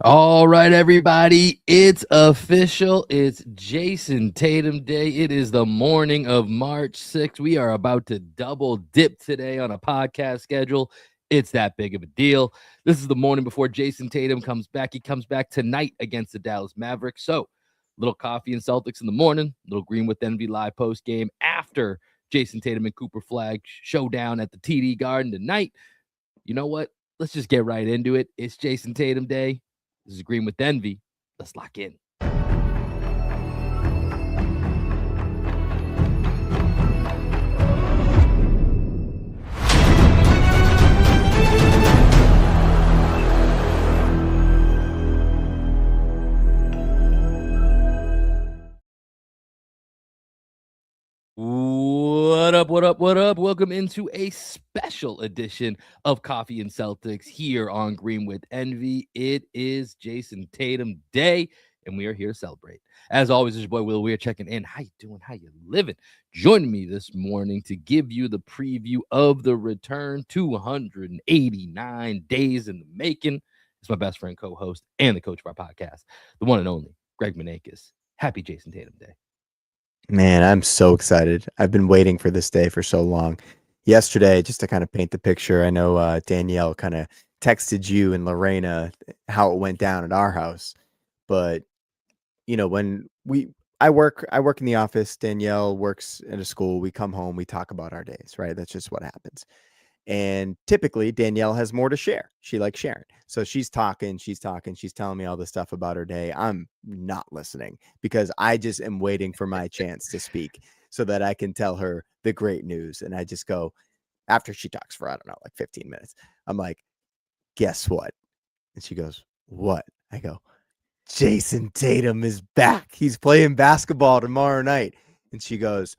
All right, everybody, it's official. It's Jayson Tatum Day. It is the morning of March 6th. We are about to double dip today on a podcast schedule. It's that big of a deal. This is the morning before Jayson Tatum comes back. He comes back tonight against the Dallas Mavericks. So, little coffee and Celtics in the morning, little Green with Envy live post game after Jayson Tatum and Cooper Flag showdown at the TD Garden tonight. You know what? Let's just get right into it. It's Jayson Tatum Day. This is Green with Envy. Let's lock in. What up, what up, what up? Welcome into a special edition of Coffee and Celtics here on Green with Envy. It is Jayson Tatum Day, and we are here to celebrate. As always, it's your boy Will. We are checking in. How you doing? How you living? Joining me this morning to give you the preview of the return, 289 days in the making. It's my best friend, co-host, and the coach of our podcast, the one and only Greg Manakis. Happy Jayson Tatum Day. Man, I'm so excited. I've been waiting for this day for so long. Yesterday, just to kind of paint the picture, I know Danielle kind of texted you and Lorena how it went down at our house. But when I work in the office, Danielle works at a school, we come home, we talk about our days, right? That's just what happens. And typically Danielle has more to share. She likes sharing. So she's talking, she's telling me all this stuff about her day. I'm not listening because I just am waiting for my chance to speak so that I can tell her the great news. And I just go, after she talks for, I don't know, like 15 minutes, I'm like, guess what? And she goes, what? I go, Jayson Tatum is back. He's playing basketball tomorrow night. And she goes,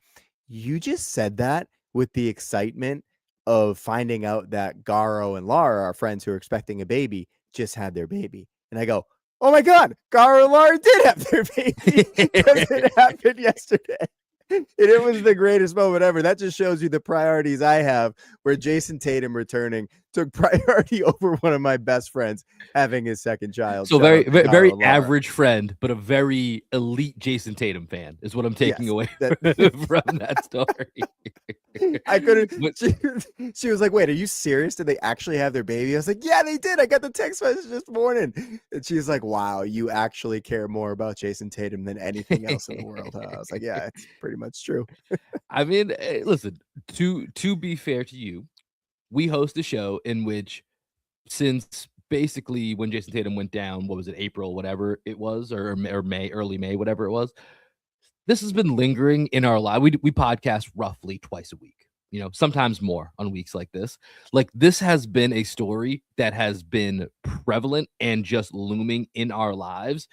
you just said that with the excitement of finding out that Garo and Lara, our friends who are expecting a baby, just had their baby. And I go, oh my God, Garo and Lara did have their baby because it happened yesterday. And it was the greatest moment ever. That just shows you the priorities I have, where Jayson Tatum returning took priority over one of my best friends having his second child. So very average friend, but a very elite Jayson Tatum fan is what I'm taking away from that story. I couldn't. She was like, "Wait, are you serious? Did they actually have their baby?" I was like, "Yeah, they did. I got the text message this morning." And she's like, "Wow, you actually care more about Jayson Tatum than anything else in the world." Huh? I was like, "Yeah, it's pretty much true." I mean, listen. To be fair to you, we host a show in which, since basically when Jayson Tatum went down, what was it, April, whatever it was, or May, early May, whatever it was. This has been lingering in our life. We podcast roughly twice a week, sometimes more on weeks like this. Like, this has been a story that has been prevalent and just looming in our lives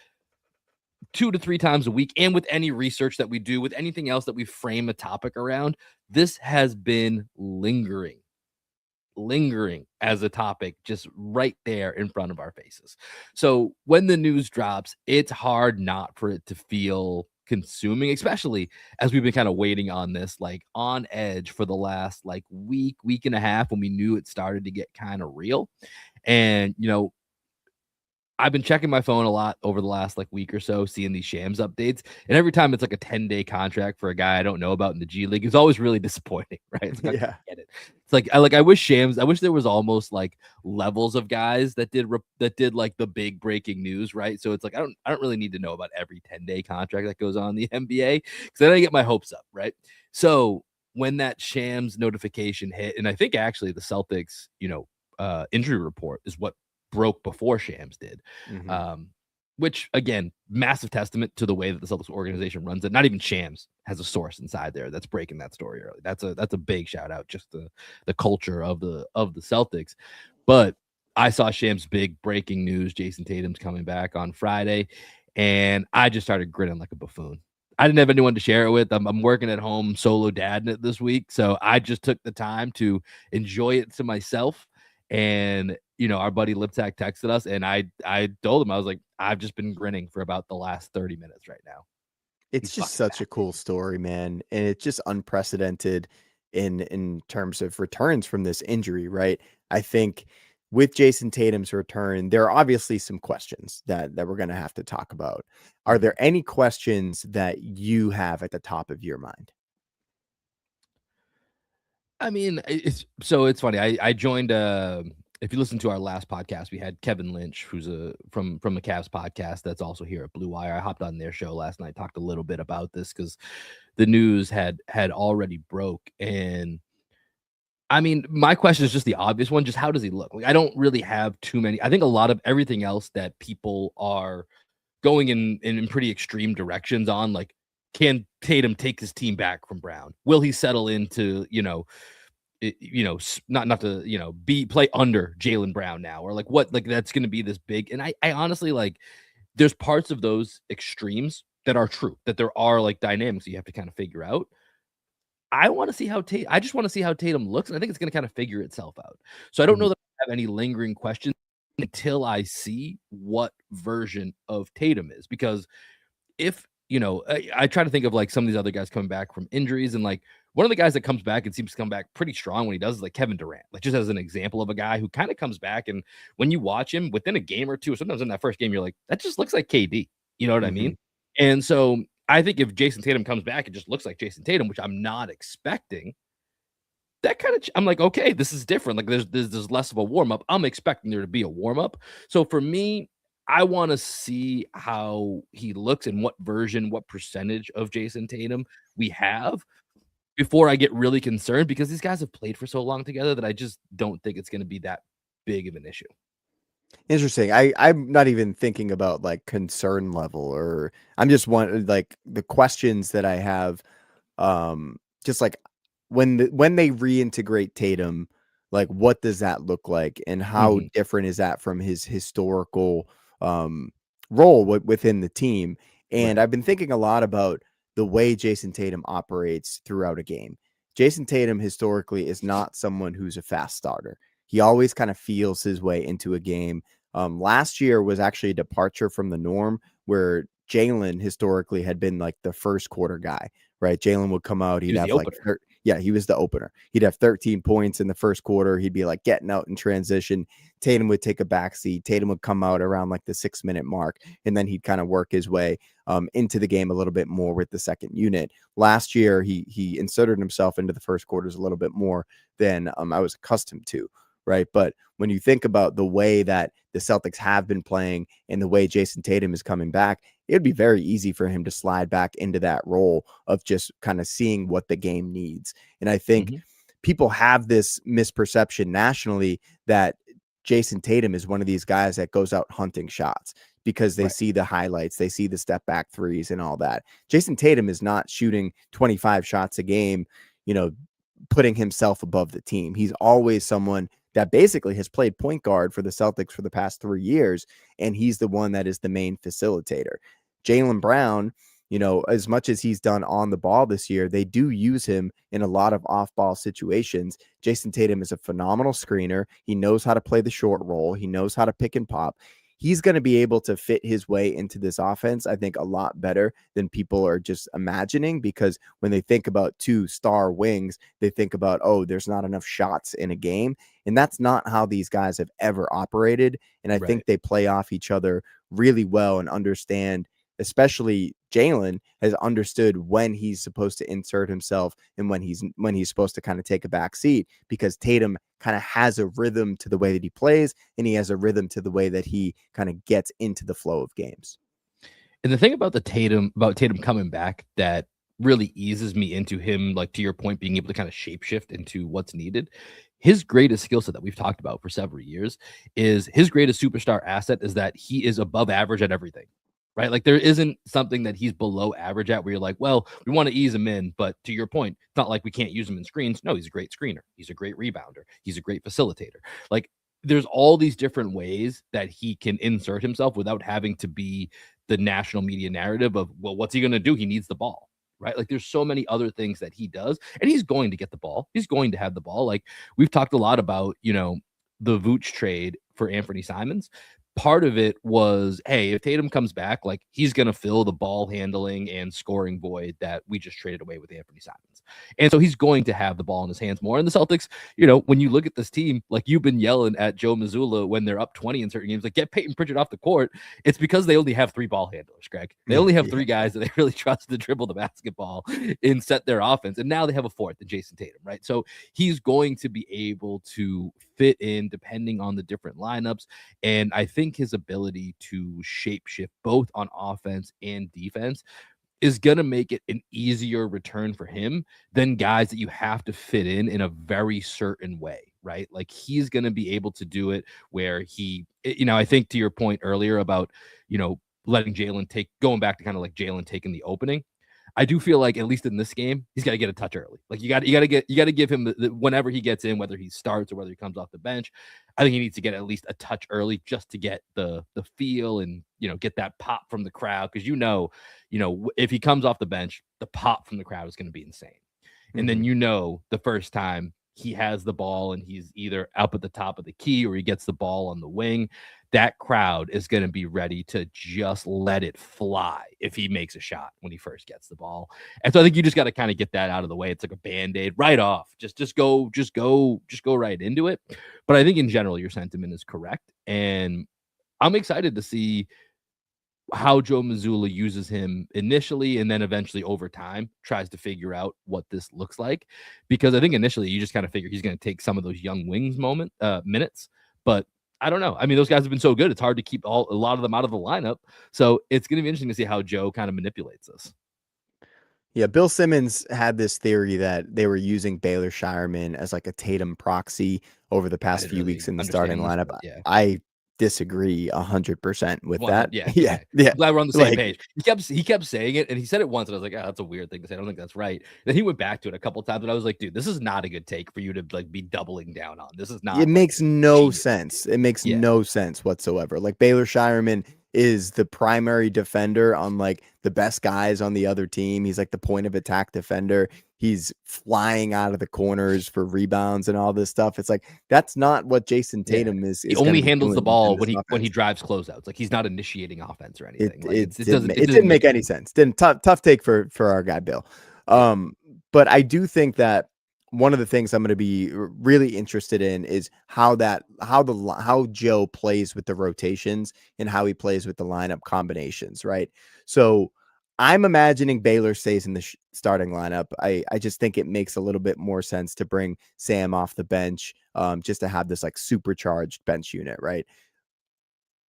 2 to 3 times a week. And with any research that we do, with anything else that we frame a topic around, this has been lingering as a topic, just right there in front of our faces. So when the news drops, it's hard not for it to feel consuming, especially as we've been kind of waiting on this, like on edge for the last like week and a half, when we knew it started to get kind of real. And I've been checking my phone a lot over the last like week or so, seeing these Shams updates. And every time it's like a 10-day contract for a guy I don't know about in the G League, it's always really disappointing, right? It's like, Yeah. I get it. It's like I wish there was almost like levels of guys that did like the big breaking news, right? So it's like I don't really need to know about every 10-day contract that goes on in the NBA, because then I get my hopes up, right? So when that Shams notification hit, and I think actually the Celtics, injury report is what broke before Shams did. Mm-hmm. Which, again, massive testament to the way that the Celtics organization runs it. Not even Shams has a source inside there that's breaking that story early. That's a big shout out, just the culture of the Celtics. But I saw Shams' big breaking news: Jayson Tatum's coming back on Friday, and I just started grinning like a buffoon. I didn't have anyone to share it with. I'm working at home, solo dad in it this week, so I just took the time to enjoy it to myself. And our buddy Liptak texted us, and I told him, I was like, I've just been grinning for about the last 30 minutes right now. It's just such a cool story, man. And it's just unprecedented in terms of returns from this injury, right? I think with Jayson Tatum's return, there are obviously some questions that we're going to have to talk about. Are Mhm. there any questions that you have at the top of your mind? I mean, it's funny. I joined. If you listen to our last podcast, we had Kevin Lynch, who's from the Cavs podcast that's also here at Blue Wire. I hopped on their show last night, talked a little bit about this because the news had already broke. And I mean, my question is just the obvious one: just how does he look? Like, I don't really have too many. I think a lot of everything else that people are going in pretty extreme directions on, like, can Tatum take his team back from Brown? Will he settle into, not to, be play under Jaylen Brown now, or like what, like that's going to be this big. And I honestly, like, there's parts of those extremes that are true, that there are like dynamics that you have to kind of figure out. I just want to see how Tatum looks, and I think it's going to kind of figure itself out. So I don't know that I have any lingering questions until I see what version of Tatum is, because if I try to think of like some of these other guys coming back from injuries, and like one of the guys that comes back and seems to come back pretty strong when he does is like Kevin Durant, like just as an example of a guy who kind of comes back, and when you watch him within a game or two, or sometimes in that first game, you're like, that just looks like KD. You know what I Mm-hmm. mean? And so I think if Jayson Tatum comes back, it just looks like Jayson Tatum, which I'm not expecting. That kind of, I'm like, okay, this is different. Like there's less of a warm up. I'm expecting there to be a warm up. So for me, I want to see how he looks and what version, what percentage of Jayson Tatum we have before I get really concerned, because these guys have played for so long together that I just don't think it's going to be that big of an issue. Interesting. I'm not even thinking about like concern level, or I'm just one like the questions that I have. Just like when they reintegrate Tatum, like what does that look like, and how Mhm. different is that from his historical um role within the team? And Right. I've been thinking a lot about the way Jason Tatum operates throughout a game. Jason Tatum historically is not someone who's a fast starter. He always kind of feels his way into a game. Last year was actually a departure from the norm where Jalen historically had been like the first quarter guy, right? Jalen would come out, He he'd was the have like, opener. yeah, he was the opener. He'd have 13 points in the first quarter. He'd be like getting out in transition. Tatum would take a backseat. Tatum would come out around like the 6 minute mark, and then he'd kind of work his way into the game a little bit more with the second unit. Last year, he inserted himself into the first quarters a little bit more than I was accustomed to, right? But when you think about the way that the Celtics have been playing and the way Jayson Tatum is coming back, it'd be very easy for him to slide back into that role of just kind of seeing what the game needs. And I think Mhm. people have this misperception nationally that Jayson Tatum is one of these guys that goes out hunting shots because they Right. see the highlights, they see the step back threes and all that. Jayson Tatum is not shooting 25 shots a game, you know, putting himself above the team. He's always someone that basically has played point guard for the Celtics for the past 3 years, and he's the one that is the main facilitator. Jaylen Brown, as much as he's done on the ball this year, they do use him in a lot of off ball situations. Jayson Tatum is a phenomenal screener. He knows how to play the short roll, he knows how to pick and pop. He's going to be able to fit his way into this offense, I think, a lot better than people are just imagining, because when they think about two star wings, they think about, oh, there's not enough shots in a game. And that's not how these guys have ever operated. And I think Right. they play off each other really well and understand, especially Jalen has understood when he's supposed to insert himself and when he's supposed to kind of take a back seat, because Tatum kind of has a rhythm to the way that he plays, and he has a rhythm to the way that he kind of gets into the flow of games. And the thing about Tatum coming back that really eases me into him, like to your point, being able to kind of shapeshift into what's needed. His greatest skill set that we've talked about for several years is his greatest superstar asset is that he is above average at everything. Right. Like there isn't something that he's below average at where you're like, well, we want to ease him in. But to your point, it's not like we can't use him in screens. No, he's a great screener. He's a great rebounder. He's a great facilitator. Like there's all these different ways that he can insert himself without having to be the national media narrative of, well, what's he going to do? He needs the ball, right? Like there's so many other things that he does, and he's going to get the ball. He's going to have the ball. Like we've talked a lot about, the Vooch trade for Anthony Simons. Part of it was, hey, if Tatum comes back, like he's going to fill the ball handling and scoring void that we just traded away with Anthony Simons. offense. And so he's going to have the ball in his hands more. And the Celtics, when you look at this team, like you've been yelling at Joe Mazzulla when they're up 20 in certain games, like get Peyton Pritchard off the court. It's because they only have 3 ball handlers, Greg. They only have 3 guys that they really trust to dribble the basketball and set their offense. And now they have a 4th in Jayson Tatum, right? So he's going to be able to fit in depending on the different lineups. And I think his ability to shapeshift both on offense and defense is going to make it an easier return for him than guys that you have to fit in a very certain way, right? Like he's going to be able to do it where I think to your point earlier about, letting Jaylen going back to kind of like Jaylen taking the opening. I do feel like at least in this game, he's got to get a touch early. Like you got to give him whenever he gets in, whether he starts or whether he comes off the bench. I think he needs to get at least a touch early just to get the feel and get that pop from the crowd because if he comes off the bench, the pop from the crowd is going to be insane. And then the first time he has the ball and he's either up at the top of the key or he gets the ball on the wing, that crowd is going to be ready to just let it fly if he makes a shot when he first gets the ball. And so I think you just got to kind of get that out of the way. It's like a Band-Aid right off. Just go right into it. But I think in general, your sentiment is correct. And I'm excited to see how Joe Mazzulla uses him initially and then eventually over time tries to figure out what this looks like. Because I think initially you just kind of figure he's going to take some of those young wings minutes. But I don't know. I mean, those guys have been so good. It's hard to keep a lot of them out of the lineup. So it's going to be interesting to see how Joe kind of manipulates this. Yeah, Bill Simmons had this theory that they were using Baylor Shireman as like a Tatum proxy over the past few weeks in the starting lineup. Yeah. I disagree 100% with that. Yeah. Yeah. I'm glad we're on the same page. He kept saying it, and he said it once, and I was like, that's a weird thing to say. I don't think that's right. Then he went back to it a couple of times, and I was like, dude, this is not a good take for you to like be doubling down on. This is not. It makes no sense. It makes no sense whatsoever. Like Baylor Shireman is the primary defender on like the best guys on the other team. He's like the point of attack defender. He's flying out of the corners for rebounds and all this stuff. It's like that's not what Jayson Tatum is. He only handles the ball when he drives closeouts. Like he's not initiating offense or anything. It didn't make any sense. Tough take for our guy Bill. But I do think that one of the things I'm going to be really interested in is how Joe plays with the rotations and how he plays with the lineup combinations, right? So I'm imagining Baylor stays in the starting lineup. I just think it makes a little bit more sense to bring Sam off the bench just to have this like supercharged bench unit, right?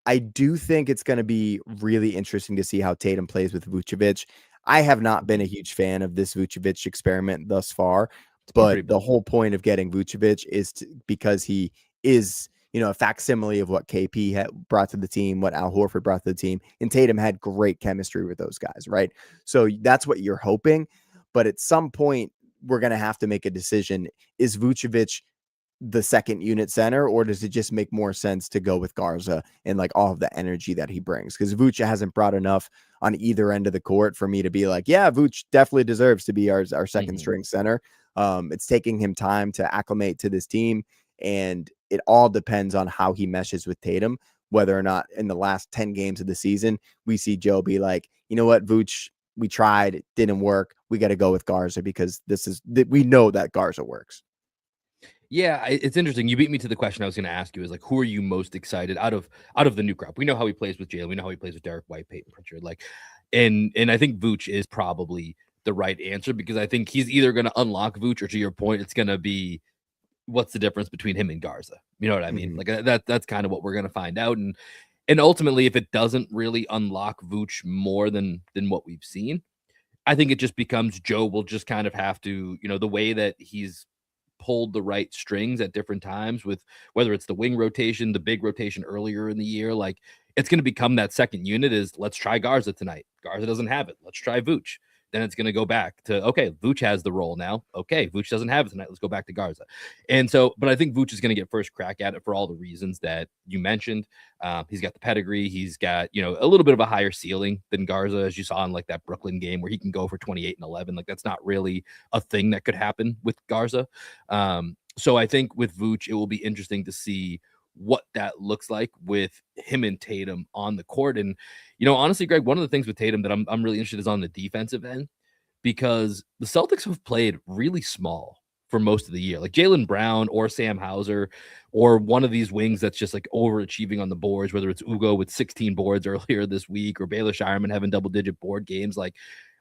I do think it's going to be really interesting to see how Tatum plays with Vucevic. I have not been a huge fan of this Vucevic experiment thus far. But the whole point of getting Vucevic is because he is, a facsimile of what KP had brought to the team, what Al Horford brought to the team. And Tatum had great chemistry with those guys, right? So that's what you're hoping. But at some point, we're going to have to make a decision. Is Vucevic the second unit center, or does it just make more sense to go with Garza and like all of the energy that he brings? Because Vuce hasn't brought enough on either end of the court for me to be like, yeah, Vuce definitely deserves to be our second string center. It's taking him time to acclimate to this team, and it all depends on how he meshes with Tatum, whether or not in the last 10 games of the season, we see Joe be like, you know what, Vuce, we tried, it didn't work. We got to go with Garza because we know that Garza works. Yeah, it's interesting. You beat me to the question I was going to ask you is like, who are you most excited out of the new crop? We know how he plays with Jaylen. We know how he plays with Derek White, Peyton Pritchard. Like, and I think Vooch is probably the right answer because I think he's either going to unlock Vooch or to your point, it's going to be what's the difference between him and Garza? You know what I mean? Like that's kind of what we're going to find out. And ultimately, if it doesn't really unlock Vooch more than what we've seen, I think it just becomes Joe will just kind of have to, the way that he's pulled the right strings at different times with whether it's the wing rotation, the big rotation earlier in the year, like it's going to become that second unit is let's try Garza tonight. Garza doesn't have it. Let's try Vooch. Then it's going to go back to, okay, Vooch has the role now. Okay, Vooch doesn't have it tonight. Let's go back to Garza. And so, but I think Vooch is going to get first crack at it for all the reasons that you mentioned. He's got the pedigree. He's got, a little bit of a higher ceiling than Garza, as you saw in like that Brooklyn game where he can go for 28 and 11. Like that's not really a thing that could happen with Garza. So I think with Vooch, it will be interesting to see what that looks like with him and Tatum on the court. And, honestly, Greg, one of the things with Tatum that I'm really interested in is on the defensive end, because the Celtics have played really small for most of the year. Like Jaylen Brown or Sam Hauser or one of these wings that's just like overachieving on the boards, whether it's Ugo with 16 boards earlier this week or Baylor Shireman having double-digit board games. Like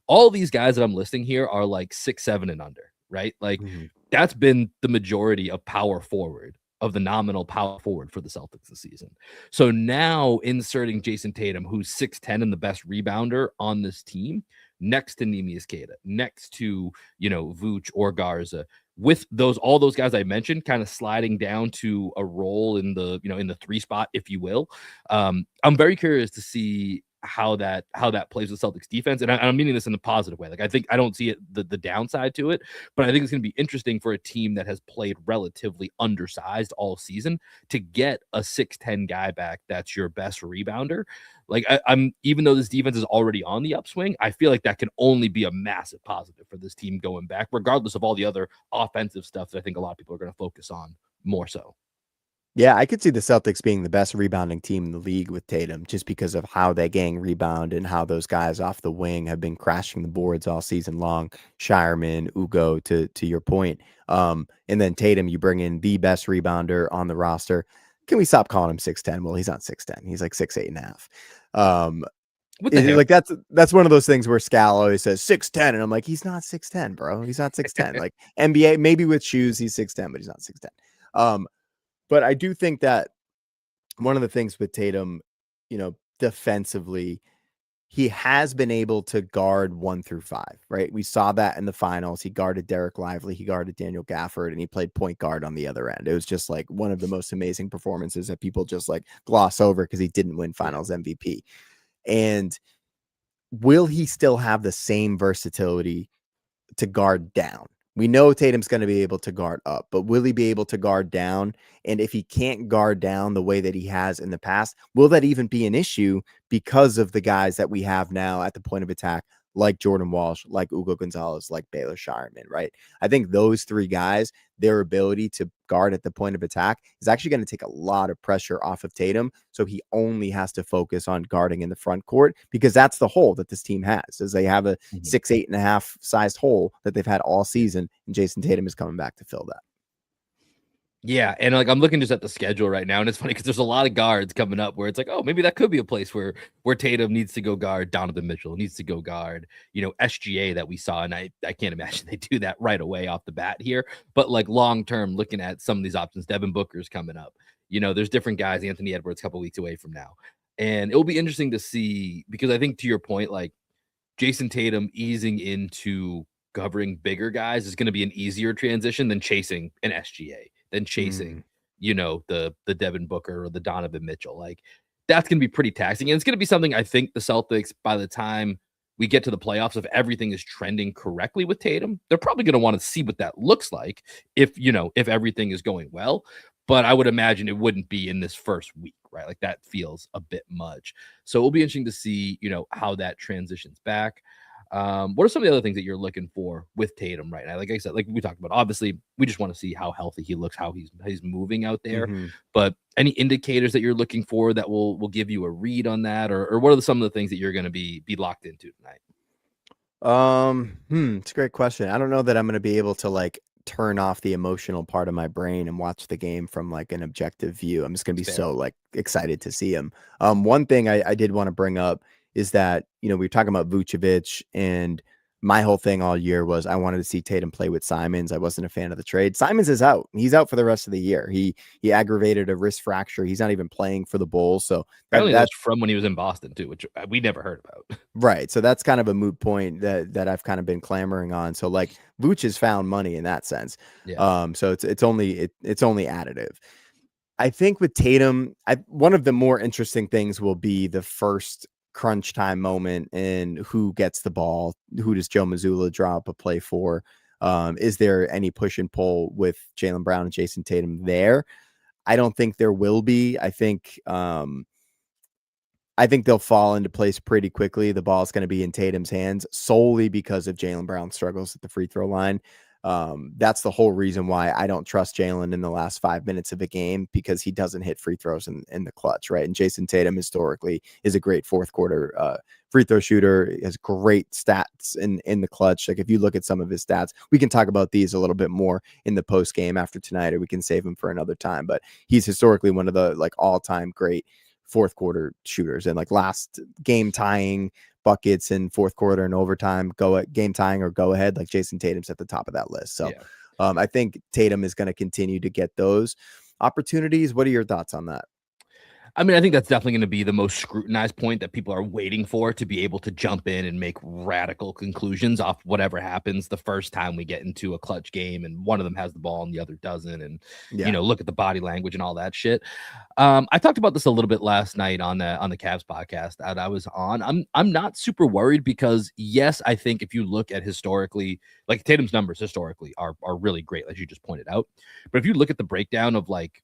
all these guys that I'm listing here are like 6'7" and under, right? Like Mhm. that's been the majority of power forward, of the nominal power forward for the Celtics this season. So now inserting Jayson Tatum, who's 6'10" and the best rebounder on this team, next to Nemias Queta, next to, Vooch or Garza, with all those guys I mentioned kind of sliding down to a role in the 3 spot, if you will. I'm very curious to see how that plays with Celtics defense. And I'm meaning this in a positive way. Like I don't see it the downside to it, but I think it's going to be interesting for a team that has played relatively undersized all season to get a 6'10" guy back that's your best rebounder. Like I'm even though this defense is already on the upswing, I feel like that can only be a massive positive for this team going back, regardless of all the other offensive stuff that I think a lot of people are going to focus on more so. Yeah, I could see the Celtics being the best rebounding team in the league with Tatum just because of how they gang rebound and how those guys off the wing have been crashing the boards all season long. Shireman, Ugo, to your point. And then Tatum, you bring in the best rebounder on the roster. Can we stop calling him 6'10"? Well, he's not 6'10". He's like 6'8.5". With the hair. Like that's one of those things where Scal always says 6'10", and I'm like, he's not 6'10", bro. He's not 6'10". Like NBA, maybe with shoes, he's 6'10", but he's not 6'10". But I do think that one of the things with Tatum, defensively, he has been able to guard 1 through 5, right? We saw that in the finals. He guarded Derek Lively, he guarded Daniel Gafford, and he played point guard on the other end. It was just like one of the most amazing performances that people just like gloss over because he didn't win finals MVP. And will he still have the same versatility to guard down? We know Tatum's going to be able to guard up, but will he be able to guard down? And if he can't guard down the way that he has in the past, will that even be an issue because of the guys that we have now at the point of attack, like Jordan Walsh, like Ugo Gonzalez, like Baylor Shireman, right? I think those 3 guys, their ability to guard at the point of attack is actually going to take a lot of pressure off of Tatum. So he only has to focus on guarding in the front court because that's the hole that this team has, is they have a 6'8.5" sized hole that they've had all season, and Jayson Tatum is coming back to fill that. Yeah, and like I'm looking just at the schedule right now, and it's funny because there's a lot of guards coming up where it's like, oh, maybe that could be a place where Tatum needs to go guard Donovan Mitchell, needs to go guard, SGA that we saw, and I can't imagine they do that right away off the bat here. But like long term, looking at some of these options, Devin Booker's coming up. There's different guys. Anthony Edwards a couple weeks away from now, and it'll be interesting to see because I think to your point, like Jayson Tatum easing into covering bigger guys is going to be an easier transition than chasing an SGA, than chasing, the Devin Booker or the Donovan Mitchell. Like that's going to be pretty taxing. And it's going to be something I think the Celtics, by the time we get to the playoffs, if everything is trending correctly with Tatum, they're probably going to want to see what that looks like if everything is going well. But I would imagine it wouldn't be in this first week, right? Like that feels a bit much. So it'll be interesting to see, how that transitions back. What are some of the other things that you're looking for with Tatum right now? Like I said, like we talked about, obviously, we just want to see how healthy he looks, how he's moving out there. Mm-hmm. But any indicators that you're looking for that will give you a read on that, or what are some of the things that you're going to be locked into tonight? It's a great question. I don't know that I'm going to be able to like turn off the emotional part of my brain and watch the game from like an objective view. I'm just going to be Fair. so like excited to see him. One thing I did want to bring up is that, we were talking about Vucevic, and my whole thing all year was I wanted to see Tatum play with Simons. I wasn't a fan of the trade. Simons is out. He's out for the rest of the year. He aggravated a wrist fracture. He's not even playing for the Bulls. So Apparently that's from when he was in Boston too, which we never heard about. right. So that's kind of a moot point that I've kind of been clamoring on. So like Vooch has found money in that sense. Yeah. So it's only additive. I think with Tatum, one of the more interesting things will be the first crunch time moment and who gets the ball. Who does Joe Mazzulla draw up a play for? Is there any push and pull with Jaylen Brown and Jayson Tatum there? I don't think there will be. I think they'll fall into place pretty quickly. The ball's going to be in Tatum's hands solely because of Jaylen Brown's struggles at the free throw line. That's the whole reason why I don't trust Jaylen in the last 5 minutes of a game, because he doesn't hit free throws in the clutch, right? And Jayson Tatum historically is a great fourth quarter free throw shooter. He has great stats in the clutch. Like if you look at some of his stats, we can talk about these a little bit more in the post game after tonight, or we can save him for another time. But he's historically one of the like all-time great fourth quarter shooters, and like last game tying buckets in fourth quarter and overtime, game tying or go ahead, like Jayson Tatum's at the top of that list. So Yeah. I think Tatum is going to continue to get those opportunities. What are your thoughts on that? I mean, I think that's definitely going to be the most scrutinized point that people are waiting for, to be able to jump in and make radical conclusions off whatever happens the first time we get into a clutch game and one of them has the ball and the other doesn't. And, Yeah. look at the body language and all that shit. I talked about this a little bit last night on the Cavs podcast that I was on. I'm not super worried, because yes, I think if you look at historically, like Tatum's numbers historically are really great, as you just pointed out. But if you look at the breakdown of like,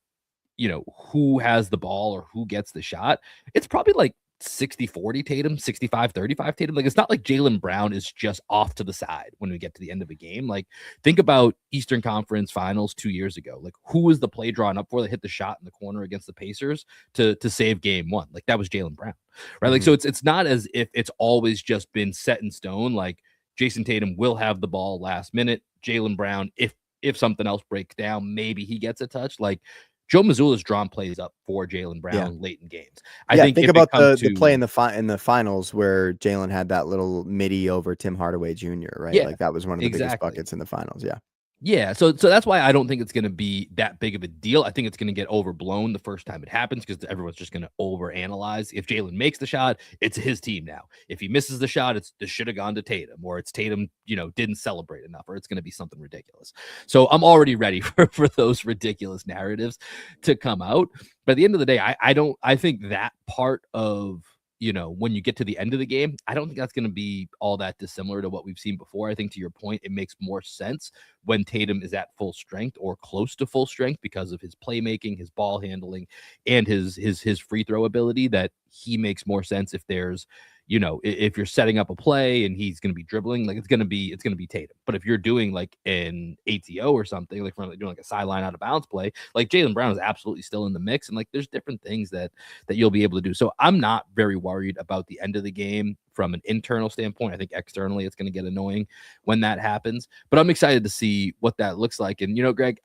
who has the ball or who gets the shot, it's probably like 60-40 Tatum, 65-35 Tatum. Like, it's not like Jaylen Brown is just off to the side when we get to the end of a game. Like, think about Eastern Conference Finals 2 years ago. Like, who was the play drawn up for that hit the shot in the corner against the Pacers to save game one? Like, that was Jaylen Brown, right? Like, so it's not as if it's always just been set in stone. Like, Jayson Tatum will have the ball last minute. Jaylen Brown, if something else breaks down, maybe he gets a touch. Like, Joe Mazzulla's drawn plays up for Jaylen Yeah. Brown late in games. I think think if it about comes the play to in the finals where Jaylen had that little midi over Tim Hardaway Jr., right? yeah, Like that was one of the biggest exactly. buckets in the finals. Yeah. Yeah, so that's why I don't think it's gonna be that big of a deal. I think it's gonna get overblown the first time it happens, because everyone's just gonna overanalyze. If Jaylen makes the shot, it's his team now. If he misses the shot, this should have gone to Tatum, or it's Tatum, didn't celebrate enough, or it's gonna be something ridiculous. So I'm already ready for those ridiculous narratives to come out. But at the end of the day, I think that part of when you get to the end of the game, I don't think that's going to be all that dissimilar to what we've seen before. I think, to your point, it makes more sense when Tatum is at full strength or close to full strength, because of his playmaking, his ball handling, and his free throw ability, that he makes more sense if there's, if you're setting up a play and he's going to be dribbling, like it's going to be Tatum. But if you're doing like an ATO or something, like doing like a sideline out of bounds play, like Jaylen Brown is absolutely still in the mix. And like there's different things that you'll be able to do. So I'm not very worried about the end of the game from an internal standpoint. I think externally it's going to get annoying when that happens, but I'm excited to see what that looks like. And Greg,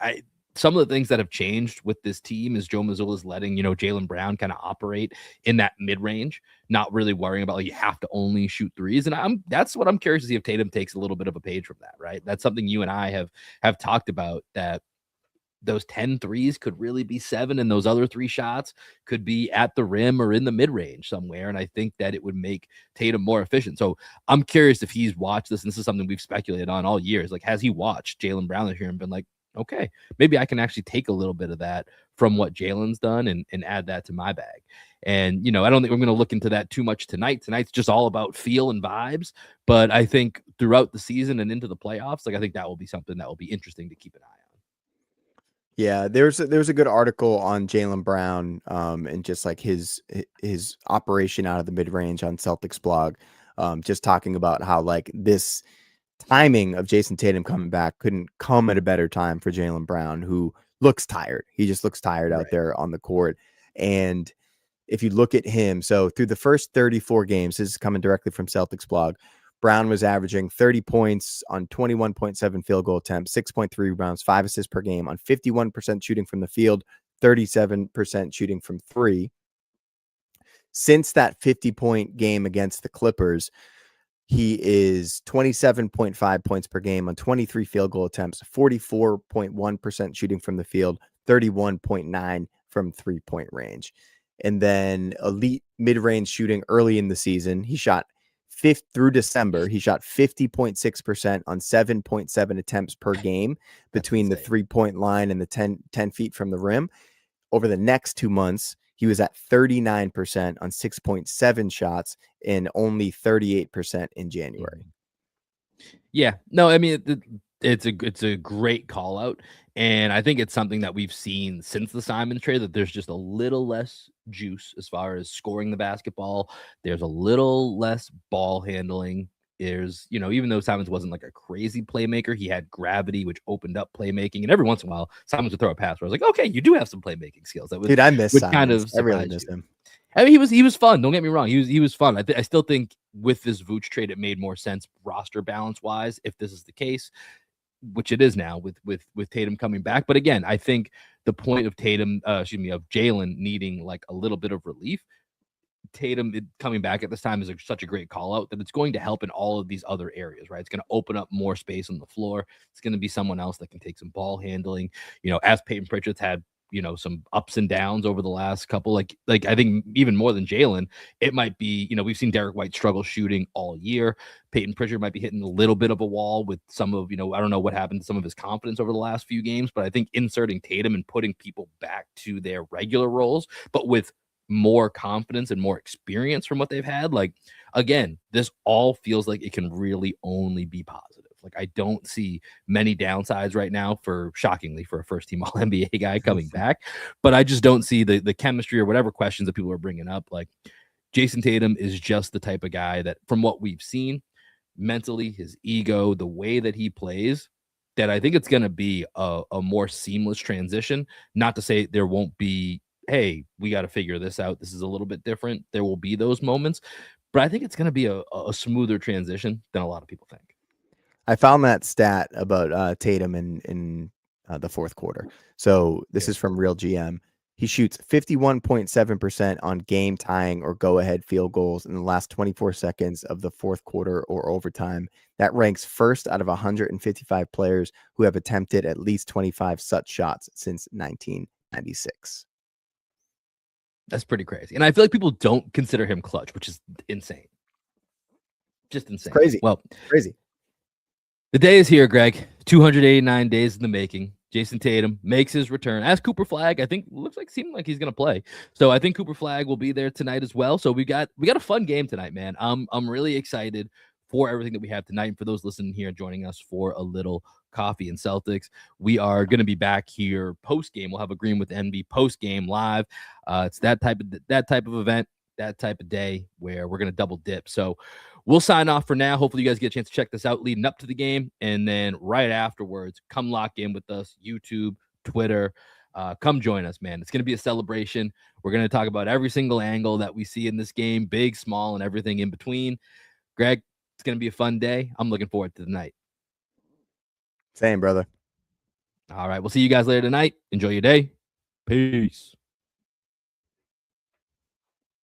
some of the things that have changed with this team is Joe Mazzulla's letting, Jaylen Brown kind of operate in that mid-range, not really worrying about like you have to only shoot threes. And that's what I'm curious to see if Tatum takes a little bit of a page from that, right? That's something you and I have talked about, that those 10 threes could really be 7, and those other 3 shots could be at the rim or in the mid-range somewhere. And I think that it would make Tatum more efficient. So I'm curious if he's watched this, and this is something we've speculated on all years. Like, has he watched Jaylen Brown this year and been like, okay, maybe I can actually take a little bit of that from what Jaylen's done and add that to my bag. And, I don't think we're going to look into that too much tonight. Tonight's just all about feel and vibes. But I think throughout the season and into the playoffs, like I think that will be something that will be interesting to keep an eye on. Yeah, there's a good article on Jaylen Brown, and just like his operation out of the mid range on Celtics blog, just talking about how like this timing of Jayson Tatum coming back couldn't come at a better time for Jaylen Brown, who looks tired. He just looks tired out Right. there on the court. And if you look at him, so through the first 34 games, this is coming directly from Celtics blog, Brown was averaging 30 points on 21.7 field goal attempts, 6.3 rebounds, 5 assists per game on 51% shooting from the field, 37% shooting from three. Since that 50-point game against the Clippers, he is 27.5 points per game on 23 field goal attempts, 44.1% shooting from the field, 31.9 from three-point range. And then elite mid-range shooting early in the season, he shot through December, he shot 50.6% on 7.7 attempts per game between the three-point line and the 10 feet from the rim. Over the next 2 months, he was at 39% on 6.7 shots and only 38% in January. Yeah, no, I mean, it's a great call out, and I think it's something that we've seen since the Simons trade, that there's just a little less juice as far as scoring the basketball. There's a little less ball handling is, even though Simons wasn't like a crazy playmaker, he had gravity, which opened up playmaking. And every once in a while, Simons would throw a pass where I was like, okay, you do have some playmaking skills. That Dude, I miss would kind Simons. of I really surprise miss you. him. I mean, he was fun. Don't get me wrong. He was fun. I still think with this Vooch trade, it made more sense roster balance wise if this is the case, which it is now with Tatum coming back. But again, I think the point of of Jaylen needing like a little bit of relief, Tatum coming back at this time is such a great call out that it's going to help in all of these other areas, right? It's going to open up more space on the floor. It's going to be someone else that can take some ball handling. As Peyton Pritchard's had some ups and downs over the last couple, like I think even more than Jaylen, it might be, we've seen Derek White struggle shooting all year. Peyton Pritchard might be hitting a little bit of a wall with some of, I don't know what happened to some of his confidence over the last few games, but I think inserting Tatum and putting people back to their regular roles, but with more confidence and more experience from what they've had, like, again, this all feels like it can really only be positive. Like, I don't see many downsides right now shockingly for a first team all NBA guy coming back, but I just don't see the chemistry or whatever questions that people are bringing up. Like, Jayson Tatum is just the type of guy that, from what we've seen mentally, his ego, the way that he plays, that I think it's going to be a more seamless transition. Not to say there won't be, hey, we got to figure this out, this is a little bit different. There will be those moments, but I think it's going to be a smoother transition than a lot of people think. I found that stat about Tatum in the fourth quarter. So this is from Real GM. He shoots 51.7% on game tying or go ahead field goals in the last 24 seconds of the fourth quarter or overtime. That ranks first out of 155 players who have attempted at least 25 such shots since 1996. That's pretty crazy. And I feel like people don't consider him clutch, which is insane. Just insane. It's crazy. Well, crazy. The day is here, Greg. 289 days in the making. Jayson Tatum makes his return as Cooper Flagg. I think seemed like he's going to play. So I think Cooper Flagg will be there tonight as well. So we got a fun game tonight, man. I'm really excited for everything that we have tonight. And for those listening here, joining us for a little coffee and Celtics, we are going to be back here post game. We'll have a Green with NB post game live. It's that type of event, that type of day where we're going to double dip. So we'll sign off for now. Hopefully you guys get a chance to check this out leading up to the game. And then right afterwards, come lock in with us, YouTube, Twitter. Come join us, man. It's going to be a celebration. We're going to talk about every single angle that we see in this game, big, small, and everything in between. Greg, it's going to be a fun day. I'm looking forward to the night. Same, brother. All right. We'll see you guys later tonight. Enjoy your day. Peace.